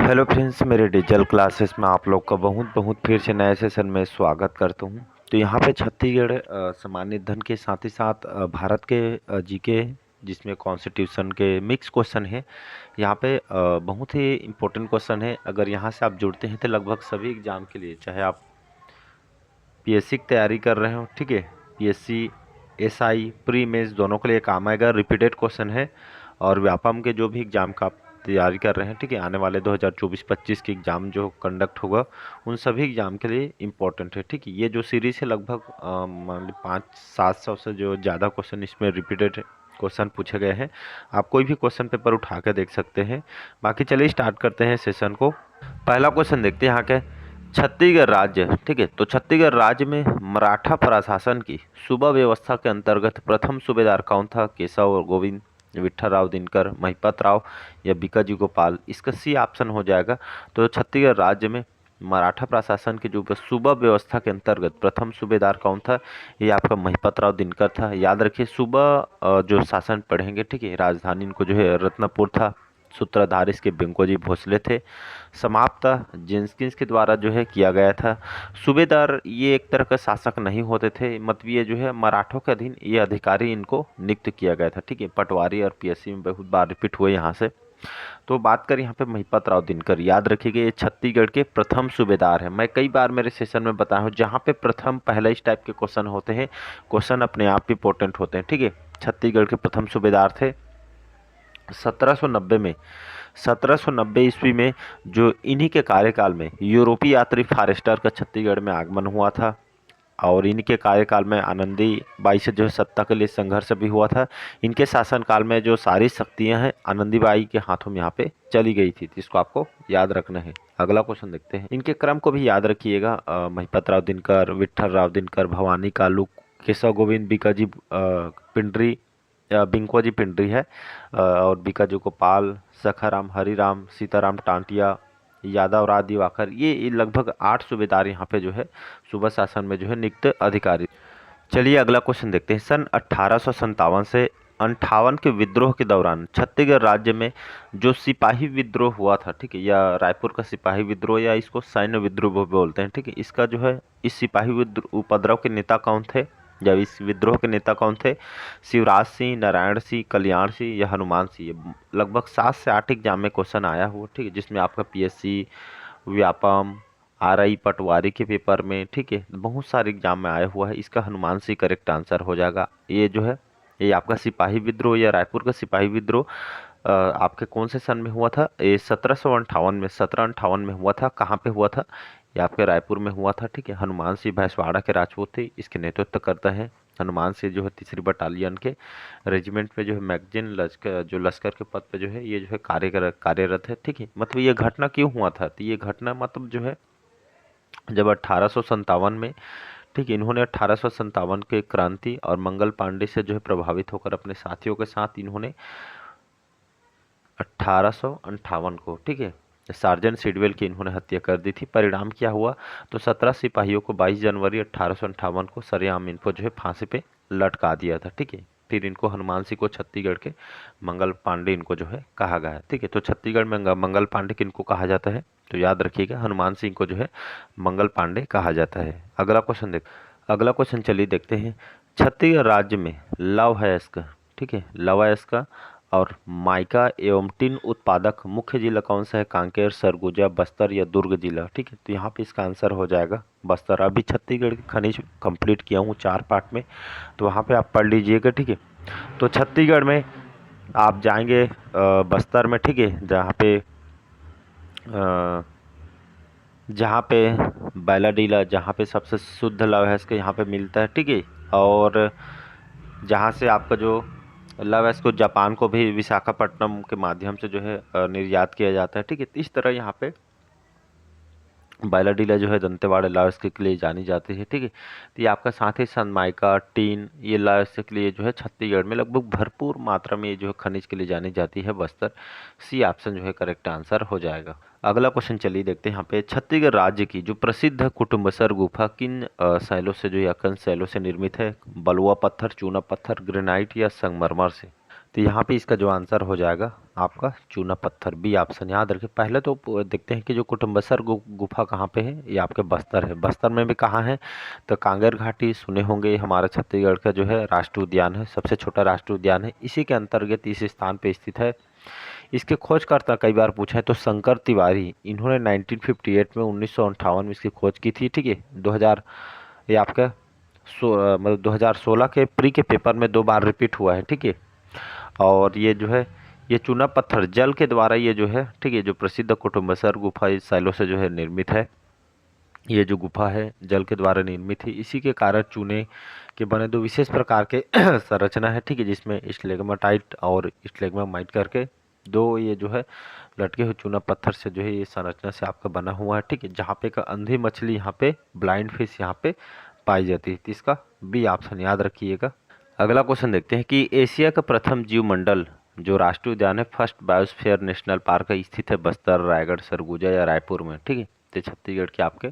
Hello friends, मेरे digital classes में आप लोग का बहुत बहुत फिर से नए सेशन में स्वागत करता हूं। तो यहाँ पे छत्तीसगढ़ सामान्य अध्ययन के साथ ही साथ भारत के जीके जिसमें कॉन्स्टिट्यूशन के मिक्स क्वेश्चन है। यहाँ पे बहुत ही इम्पोर्टेंट क्वेश्चन है। अगर यहाँ से आप जुड़ते हैं तो लगभग सभी एग्जाम के लिए, चाहे आप पीएससी की तैयारी कर रहे हो, ठीक है, पीएससी एसआई प्री मेंस दोनों के लिए काम आएगा। रिपीटेड क्वेश्चन है और व्यापम के जो भी एग्जाम का आप तैयारी कर रहे हैं, ठीक है, आने वाले 2024-25 के एग्जाम जो कंडक्ट होगा उन सभी एग्जाम के लिए इम्पोर्टेंट है, ठीक है। ये जो सीरीज है लगभग मान ली 500-700 से जो ज़्यादा क्वेश्चन इसमें रिपीटेड क्वेश्चन पूछे गए हैं। आप कोई भी क्वेश्चन पेपर उठा कर देख सकते हैं। बाकी चलिए स्टार्ट करते हैं सेशन को। पहला क्वेश्चन देखते हैं यहाँ के, छत्तीसगढ़ राज्य, ठीक है। तो छत्तीसगढ़ राज्य में मराठा प्रशासन की सूबा व्यवस्था के अंतर्गत प्रथम सूबेदार कौन था? केशव गोविंद, विठल राव दिनकर, महिपत राव या बीकाजी गोपाल? इसका सी ऑप्शन हो जाएगा। तो छत्तीसगढ़ राज्य में मराठा प्रशासन की जो सूबा व्यवस्था के अंतर्गत प्रथम सूबेदार कौन था? ये आपका महिपत राव दिनकर था। याद रखिए, सूबा जो शासन पढ़ेंगे, ठीक है, राजधानी इनको जो है रत्नपुर था। सूत्रधार इसके बेंकोजी भोसले थे। समाप्त जेन्किंस के द्वारा जो है किया गया था। सूबेदार ये एक तरह का शासक नहीं होते थे, मतलब ये जो है मराठों के अधीन ये अधिकारी इनको नियुक्त किया गया था, ठीक है। पटवारी और पीएससी में बहुत बार रिपीट हुए यहाँ से। तो बात करें यहाँ पे महिपत राव दिनकर, याद रखिएगा ये छत्तीसगढ़ के प्रथम सूबेदार हैं। मैं कई बार मेरे सेशन में बताया हूँ, जहाँ पे प्रथम पहला इस टाइप के क्वेश्चन होते हैं, क्वेश्चन अपने आप इंपॉर्टेंट होते हैं, ठीक है। छत्तीसगढ़ के प्रथम सूबेदार थे 1790 में। 1790 ईस्वी में जो इन्हीं के कार्यकाल में यूरोपीय यात्री फॉरेस्टर का छत्तीसगढ़ में आगमन हुआ था और इनके कार्यकाल में आनंदी बाई से जो है सत्ता के लिए संघर्ष भी हुआ था। इनके शासनकाल में जो सारी शक्तियां हैं आनंदी बाई के हाथों में यहाँ पे चली गई थी, इसको आपको याद रखना है। अगला क्वेश्चन देखते हैं, इनके क्रम को भी याद रखिएगा। महिपत राव दिनकर, विठल राव दिनकर, भवानी कालू, केशव गोविंद, बीकाजी पिंडरी, बिंकोजी पिंडरी है, और बीकाजी गोपाल, सखाराम हरिराम, सीताराम टांटिया, यादव राज दिवाकर, ये लगभग 8 सूबेदार यहाँ पे जो है सूबा शासन में जो है नियुक्त अधिकारी। चलिए अगला क्वेश्चन देखते हैं। सन 1857 से 58 के विद्रोह के दौरान छत्तीसगढ़ राज्य में जो सिपाही विद्रोह हुआ था, ठीक है, या रायपुर का सिपाही विद्रोह या इसको सैन्य विद्रोह भी बोलते हैं, ठीक है, इसका जो है इस सिपाही विद्रोह उपद्रव के नेता कौन थे, जब इस विद्रोह के नेता कौन थे? शिवराज सिंह, नारायण सिंह, कल्याण सिंह या हनुमान सिंह? ये लगभग 7 से 8 एग्जाम में क्वेश्चन आया हुआ, ठीक है, जिसमें आपका पीएससी, व्यापम, आरआई पटवारी के पेपर में, ठीक है, बहुत सारे एग्जाम में आया हुआ है। इसका हनुमान सिंह करेक्ट आंसर हो जाएगा। ये जो है ये आपका सिपाही विद्रोह या रायपुर का सिपाही विद्रोह आपके कौन से सन में हुआ था? ये 1758 में, 1758 में हुआ था। कहाँ पे हुआ था? ये आपके रायपुर में हुआ था, ठीक है। हनुमान सिंह भैंसवाड़ा के राजपूत थे, इसके नेतृत्व करता है हनुमान सिंह जो है 3री बटालियन के रेजिमेंट में जो है मैगजीन लश्कर, जो लश्कर के पद पे जो है ये जो है कार्यरत है, ठीक है। मतलब ये घटना क्यों हुआ था? तो ये घटना मतलब जो है जब 1857 में, ठीक है, इन्होंने 1857 के क्रांति और मंगल पांडे से जो है प्रभावित होकर अपने साथियों के साथ इन्होंने 1858 को, ठीक है, सार्जेंट सिडवेल की इन्होंने हत्या कर दी थी। परिणाम क्या हुआ? तो 17 सिपाहियों को 22 जनवरी 1858 को सरेआम इनको जो है फांसी पे लटका दिया था, ठीक है। फिर इनको हनुमान सिंह को छत्तीसगढ़ के मंगल पांडे इनको जो है कहा गया है, ठीक है। तो छत्तीसगढ़ में मंगल पांडे किनको कहा जाता है? तो याद रखिएगा हनुमान सिंह को जो है मंगल पांडे कहा जाता है। अगला क्वेश्चन चलिए देखते हैं। छत्तीसगढ़ राज्य में लौह अयस्क, ठीक है, लौह अयस्क और माइका एवं टिन उत्पादक मुख्य जिला कौन सा है? कांकेर, सरगुजा, बस्तर या दुर्ग जिला? ठीक है, तो यहाँ पे इसका आंसर हो जाएगा बस्तर। अभी छत्तीसगढ़ के खनिज कंप्लीट किया हूँ 4 पार्ट में, तो वहाँ पे आप पढ़ लीजिएगा, ठीक है। तो छत्तीसगढ़ में आप जाएंगे बस्तर में, ठीक है, जहाँ पे बैलाडीला, जहाँ पे सबसे शुद्ध लौह है इसके यहाँ पे मिलता है, ठीक है। और जहाँ से आपका जो लव है इसको जापान को भी विशाखापट्टनम के माध्यम से जो है निर्यात किया जाता है, ठीक है। इस तरह यहाँ पे बैलाडीला जो है दंतेवाड़ा लव के लिए जानी जाती है, ठीक है। तो ये आपका साथ ही सनमाइका, टीन, ये लव के लिए जो है छत्तीसगढ़ में लगभग भरपूर मात्रा में ये जो है खनिज के लिए जानी जाती है बस्तर। सी ऑप्शन जो है करेक्ट आंसर हो जाएगा। अगला क्वेश्चन चलिए देखते हैं। यहाँ पे छत्तीसगढ़ राज्य की जो प्रसिद्ध कुटुम्बसर गुफा किन शैलों से जो या कन शैलों से निर्मित है? बलुआ पत्थर, चूना पत्थर, ग्रेनाइट या संगमरमर से? तो यहाँ पे इसका जो आंसर हो जाएगा आपका चूना पत्थर, बी ऑप्शन। याद रखें। पहले तो देखते हैं कि जो कुटुम्बसर गुफा कहाँ पे है। ये आपके बस्तर है। बस्तर में भी कहाँ है, तो कांगेर घाटी सुने होंगे। ये हमारा छत्तीसगढ़ का जो है राष्ट्रीय उद्यान है, सबसे छोटा राष्ट्रीय उद्यान है। इसी के अंतर्गत इस स्थान पे स्थित है। इसके खोजकर्ता कई बार पूछा है तो शंकर तिवारी, इन्होंने 1958 में 1958 में इसकी खोज की थी। ठीक है। 2000 ये आपका मतलब 2016 के प्री के पेपर में 2 बार रिपीट हुआ है। ठीक है। और ये जो है ये चूना पत्थर जल के द्वारा ये जो है, ठीक है, जो प्रसिद्ध कुटुम्बसर गुफा इस शैलों से जो है निर्मित है। ये जो गुफा है जल के द्वारा निर्मित है। इसी के कारण चूने के बने 2 विशेष प्रकार के संरचना है। ठीक है। जिसमें स्टेगमाटाइट और स्टेगमाइट करके 2 ये जो है लटके हुए चूना पत्थर से जो है ये संरचना से आपका बना हुआ है। ठीक है। जहाँ पे का अंधी मछली यहाँ पे, ब्लाइंड फिश यहाँ पे पाई जाती है। तो इसका बी ऑप्शन याद रखिएगा। अगला क्वेश्चन देखते हैं कि एशिया का प्रथम जीव मंडल जो राष्ट्रीय उद्यान है, फर्स्ट बायोस्फीयर नेशनल पार्क है, स्थित है बस्तर, रायगढ़, सरगुजा या रायपुर में। ठीक है। तो छत्तीसगढ़ के आपके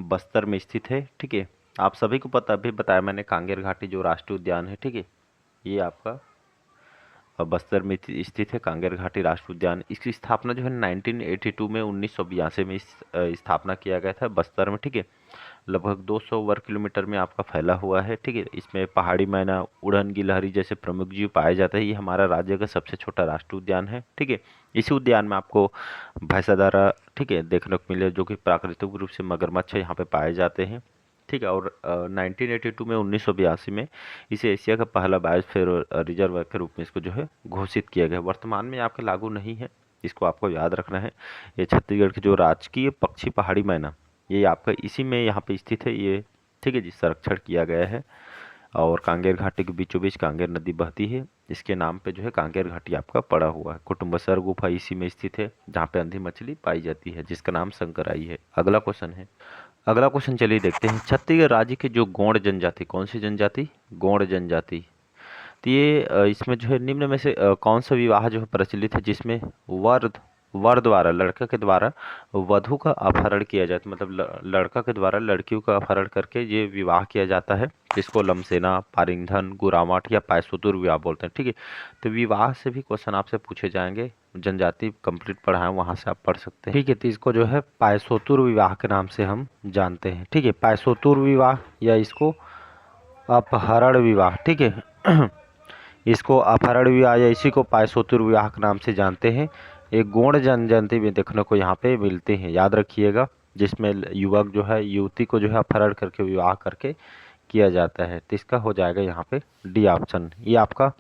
बस्तर में स्थित है। ठीक है। आप सभी को पता भी बताया मैंने, कांगेर घाटी जो राष्ट्रीय उद्यान है, ठीक है, ये आपका बस्तर में स्थित है। कांगेर घाटी राष्ट्रीय उद्यान, इसकी स्थापना जो है 1982 में 1982 में स्थापना किया गया था बस्तर में। ठीक है। लगभग 200 वर्ग किलोमीटर में आपका फैला हुआ है। ठीक है। इसमें पहाड़ी मैना, उड़न गिलहरी जैसे प्रमुख जीव पाए जाते हैं। ये हमारा राज्य का सबसे छोटा राष्ट्रीय उद्यान है। ठीक है। इसी उद्यान में आपको भैंसादारा, ठीक है, देखने को मिले, जो कि प्राकृतिक रूप से मगरमच्छ यहाँ पे पाए जाते हैं। ठीक है। और 1982 में 1982 में इसे एशिया का पहला बायोस्फीयर रिजर्व के रूप में इसको जो है घोषित किया गया। वर्तमान में आपके लागू नहीं है, इसको आपको याद रखना है। ये छत्तीसगढ़ की जो राजकीय पक्षी पहाड़ी मैना, ये आपका इसी में यहाँ पे स्थित है ये। ठीक है जी। संरक्षण किया गया है। और कांगेर घाटी के बीचों बीच कांगेर नदी बहती है। इसके नाम पे जो है कांगेर घाटी आपका पड़ा हुआ है। कुटुम्बसर गुफा इसी में स्थित है, जहाँ पे अंधी मछली पाई जाती है, जिसका नाम शंकराई है। अगला क्वेश्चन है। अगला क्वेश्चन चलिए देखते हैं। छत्तीसगढ़ राज्य के जो गोंड जनजाति, कौन सी जनजाति, गोंड जनजाति, तो ये इसमें जो है निम्न में से कौन सा विवाह जो है प्रचलित है, जिसमें वर वर द्वारा, लड़का के द्वारा वधु का अपहरण किया जाता है। मतलब लड़का के द्वारा लड़कियों का अपहरण करके ये विवाह किया जाता है। इसको लमसेना, पारिंधन, गुरामाट या पायसोतुर विवाह बोलते हैं। ठीक है। तो विवाह से भी क्वेश्चन आपसे पूछे जाएंगे। जनजाति कंप्लीट पढ़ा है, वहाँ से आप पढ़ सकते हैं। ठीक है। तो इसको जो है पायसोतुर विवाह के नाम से हम जानते हैं। ठीक है। पायसोतुर विवाह या इसको अपहरण विवाह। ठीक है। इसको अपहरण विवाह या इसी को पायसोतुर विवाह के नाम से जानते हैं। एक गौड़ जनजाति में देखने को यहाँ पे मिलते हैं, याद रखिएगा। जिसमें युवक जो है युवती को जो है अपहरण करके विवाह करके किया जाता है। तो इसका हो जाएगा यहाँ पे डी ऑप्शन। ये आपका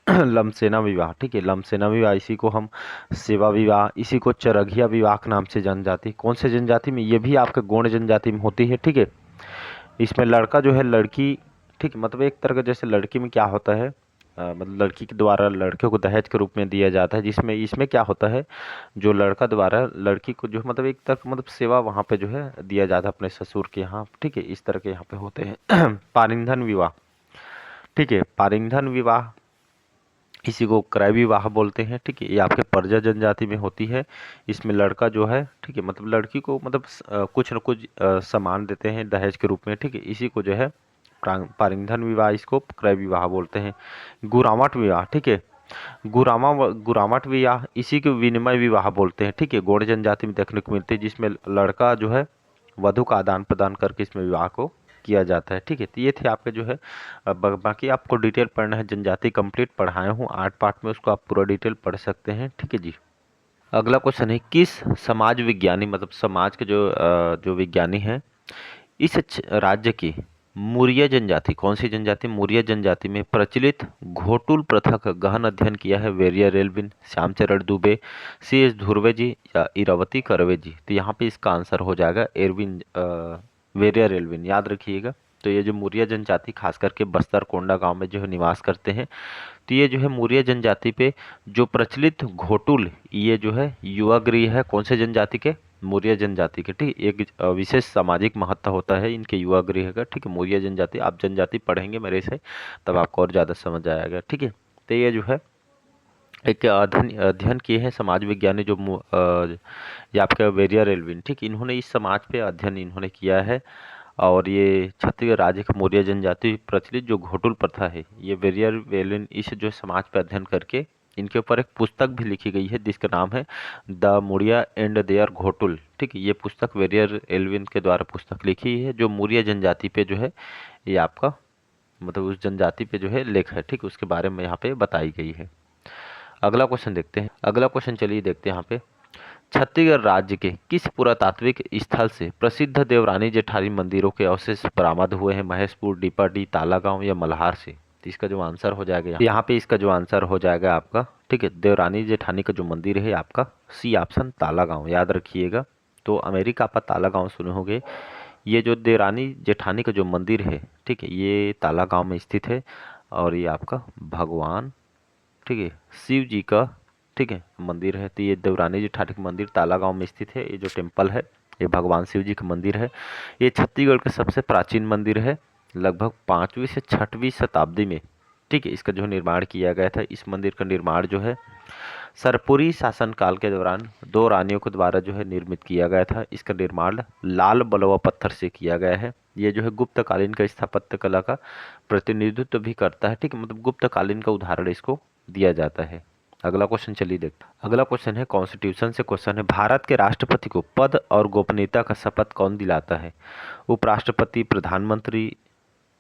लमसेना विवाह। ठीक है। लमसेना विवाह, इसी को हम सेवा विवाह, इसी को चरघिया विवाह के नाम से जनजाति, कौन से जनजाति में, ये भी आपके गौड़ जनजाति में होती है। ठीक है। इसमें लड़का जो है लड़की, ठीक है, मतलब एक तरह का, जैसे लड़की में क्या होता है, मतलब लड़की के द्वारा लड़के को दहेज के रूप में दिया जाता है। जिसमें इसमें क्या होता है, जो लड़का द्वारा लड़की को जो मतलब एक तरह का मतलब सेवा वहाँ पे जो है दिया जाता है अपने ससुर के यहाँ। ठीक है। इस तरह के यहाँ पे होते हैं। पारिंधन विवाह। ठीक है। पारिंधन विवाह, इसी को क्रय विवाह बोलते हैं। ठीक है। ये आपके परिजा जनजाति में होती है। इसमें लड़का जो है, ठीक है, मतलब लड़की को मतलब कुछ न कुछ सामान देते हैं दहेज के रूप में। ठीक है। इसी को जो है पारिंधन विवाह, इसको क्रय विवाह बोलते हैं। गुरामट विवाह। ठीक है। गुरामट विवाह, इसी को विनिमय विवाह बोलते हैं। ठीक है। गौड़ जनजाति में देखने को मिलते हैं, जिसमें लड़का जो है वधु का आदान प्रदान करके इसमें विवाह को किया जाता है। ठीक है। तो ये थे आपके जो है बाकी आपको डिटेल पढ़ना है, जनजाति कंप्लीट पढ़ाया हूँ 8 पार्ट में, उसको आप पूरा डिटेल पढ़ सकते हैं। ठीक है जी। अगला क्वेश्चन है, किस समाज विज्ञानी, मतलब समाज के जो विज्ञानी हैं, इस राज्य की मुरिया जनजाति, कौन सी जनजाति, मुरिया जनजाति में प्रचलित घोटुल प्रथा का गहन अध्ययन किया है? वेरिया रेलविन, श्यामचरण दुबे, सी एस धुर्वे जी या इरावती करवे जी? तो यहाँ पे इसका आंसर हो जाएगा एरविन वेरिया रेलविन, याद रखिएगा। तो ये जो मुरिया जनजाति खास करके बस्तर कोंडा गांव में जो है निवास करते हैं। तो ये जो है मुरिया जनजाति पे जो प्रचलित घोटुल, ये जो है युवा गृह है, कौन से जनजाति के, मौर्य जनजाति के। ठीक, एक विशेष सामाजिक महत्व होता है इनके युवा गृह का। ठीक है। मौर्य जनजाति, आप जनजाति पढ़ेंगे मेरे से तब आपको और ज़्यादा समझ आएगा। ठीक है। तो ये जो है एक अध्ययन किए हैं समाज विज्ञानी जो ये आपका वेरिया रेलविन। ठीक, इन्होंने इस समाज पे अध्ययन इन्होंने किया है। और ये छत्तीसगढ़ राज्य की मौर्य जनजाति प्रचलित जो घोटुल प्रथा है, ये वेरियर वेलिन इस जो समाज पर अध्ययन करके इनके ऊपर एक पुस्तक भी लिखी गई है जिसका नाम है the Muria and their Ghotul. ठीक है, ये पुस्तक वेरियर एल्विन के द्वारा पुस्तक लिखी है जो मौर्य जनजाति पे जो है ये आपका मतलब उस जनजाति पे जो है लेख है। ठीक, उसके बारे में यहाँ पे बताई गई है। अगला क्वेश्चन देखते हैं। अगला क्वेश्चन चलिए देखते हैं यहाँ पे, छत्तीसगढ़ राज्य के किस पुरातात्विक स्थल से प्रसिद्ध देवरानी जेठानी मंदिरों के अवशेष बरामद हुए हैं? महेशपुर, डीपाडी, तालागांव या मल्हार से? तो इसका जो आंसर हो जाएगा यहाँ पे इसका जो आंसर हो जाएगा आपका, ठीक है, देवरानी जेठानी का जो मंदिर है आपका सी ऑप्शन तालागांव, याद रखिएगा। तो अमेरिका आप तालागांव सुने होंगे, ये जो देवरानी जेठानी का जो मंदिर है, ठीक है, ये तालागांव में स्थित है और ये आपका भगवान, ठीक है, शिव जी का, ठीक है, मंदिर है। तो ये देवरानी जेठानी का मंदिर तालागांव में स्थित है। ये जो टेम्पल है ये भगवान शिव जी का मंदिर है। ये छत्तीसगढ़ का सबसे प्राचीन मंदिर है, लगभग 5वीं से 6वीं शताब्दी में, ठीक है, इसका जो निर्माण किया गया था। इस मंदिर का निर्माण जो है सरपुरी शासनकाल के दौरान 2 रानियों के द्वारा जो है निर्मित किया गया था। इसका निर्माण लाल बलुआ पत्थर से किया गया है। ये जो है गुप्त कालीन का स्थापत्य कला का प्रतिनिधित्व भी करता है। ठीक है, मतलब गुप्त कालीन का उदाहरण इसको दिया जाता है। अगला क्वेश्चन चलिए देखते हैं। अगला क्वेश्चन है कॉन्स्टिट्यूशन से क्वेश्चन है, भारत के राष्ट्रपति को पद और गोपनीयता का शपथ कौन दिलाता है? उपराष्ट्रपति, प्रधानमंत्री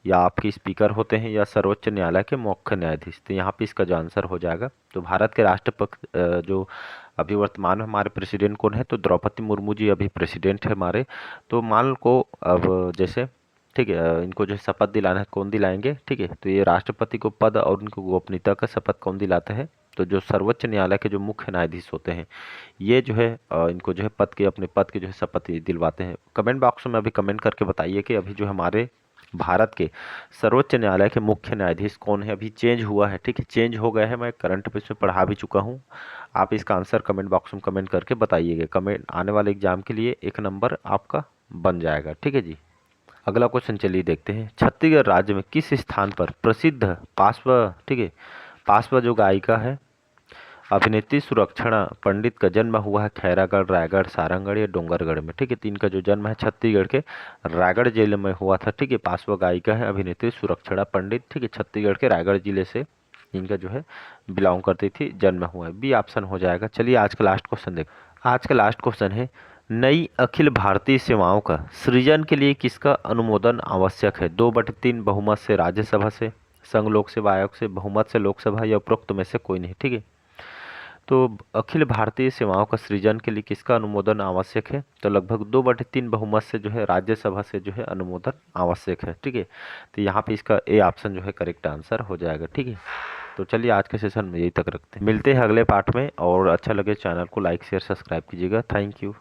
या आपके स्पीकर होते हैं या सर्वोच्च न्यायालय के मुख्य न्यायाधीश? तो यहाँ पे इसका जो आंसर हो जाएगा, तो भारत के राष्ट्रपति जो अभी वर्तमान में हमारे प्रेसिडेंट कौन है, तो द्रौपदी मुर्मू जी अभी प्रेसिडेंट है हमारे। तो मान को अब जैसे, ठीक है, इनको जो शपथ दिलाना है कौन दिलाएंगे? ठीक है, तो ये राष्ट्रपति को पद और उनको गोपनीयता का शपथ कौन दिलाता है? तो जो सर्वोच्च न्यायालय के जो मुख्य न्यायाधीश होते हैं ये जो है इनको जो है अपने पद के जो है शपथ दिलवाते हैं। कमेंट बॉक्स में अभी कमेंट करके बताइए कि अभी जो हमारे भारत के सर्वोच्च न्यायालय के मुख्य न्यायाधीश कौन है? अभी चेंज हुआ है, ठीक है, चेंज हो गया है। मैं करंट अफेयर्स में पढ़ा भी चुका हूँ। आप इसका आंसर कमेंट बॉक्स में कमेंट करके बताइएगा। कमेंट आने वाले एग्जाम के लिए 1 नंबर आपका बन जाएगा। ठीक है जी। अगला क्वेश्चन चलिए देखते हैं, छत्तीसगढ़ राज्य में किस स्थान पर प्रसिद्ध पार्श्व, ठीक है, पार्श्व जो गायिका है अभिनेत्री सुरक्षणा पंडित का जन्म हुआ है खैरागढ़, रायगढ़, सारंगढ़ या डोंगरगढ़ में? ठीक है, 3 का जो जन्म है छत्तीसगढ़ के रायगढ़ जिले में हुआ था। ठीक है, पार्श्व गायिका है अभिनेत्री सुरक्षणा पंडित, ठीक है, छत्तीसगढ़ के रायगढ़ जिले से इनका जो है बिलोंग करती थी, जन्म हुआ है। बी ऑप्शन हो जाएगा। चलिए आज का लास्ट क्वेश्चन देख। आज का लास्ट क्वेश्चन है, नई अखिल भारतीय सेवाओं का सृजन के लिए किसका अनुमोदन आवश्यक है? 2/3 बहुमत से राज्यसभा से, संघ लोक सेवा आयोग से, बहुमत से लोकसभा या उपरोक्त में से कोई नहीं? ठीक है, तो अखिल भारतीय सेवाओं का सृजन के लिए किसका अनुमोदन आवश्यक है? तो लगभग 2/3 बहुमत से जो है राज्यसभा से जो है अनुमोदन आवश्यक है। ठीक है, तो यहाँ पे इसका ए ऑप्शन जो है करेक्ट आंसर हो जाएगा। ठीक है, तो चलिए आज के सेशन में यही तक रखते हैं। मिलते हैं अगले पार्ट में, और अच्छा लगे चैनल को लाइक शेयर सब्सक्राइब कीजिएगा। Thank you.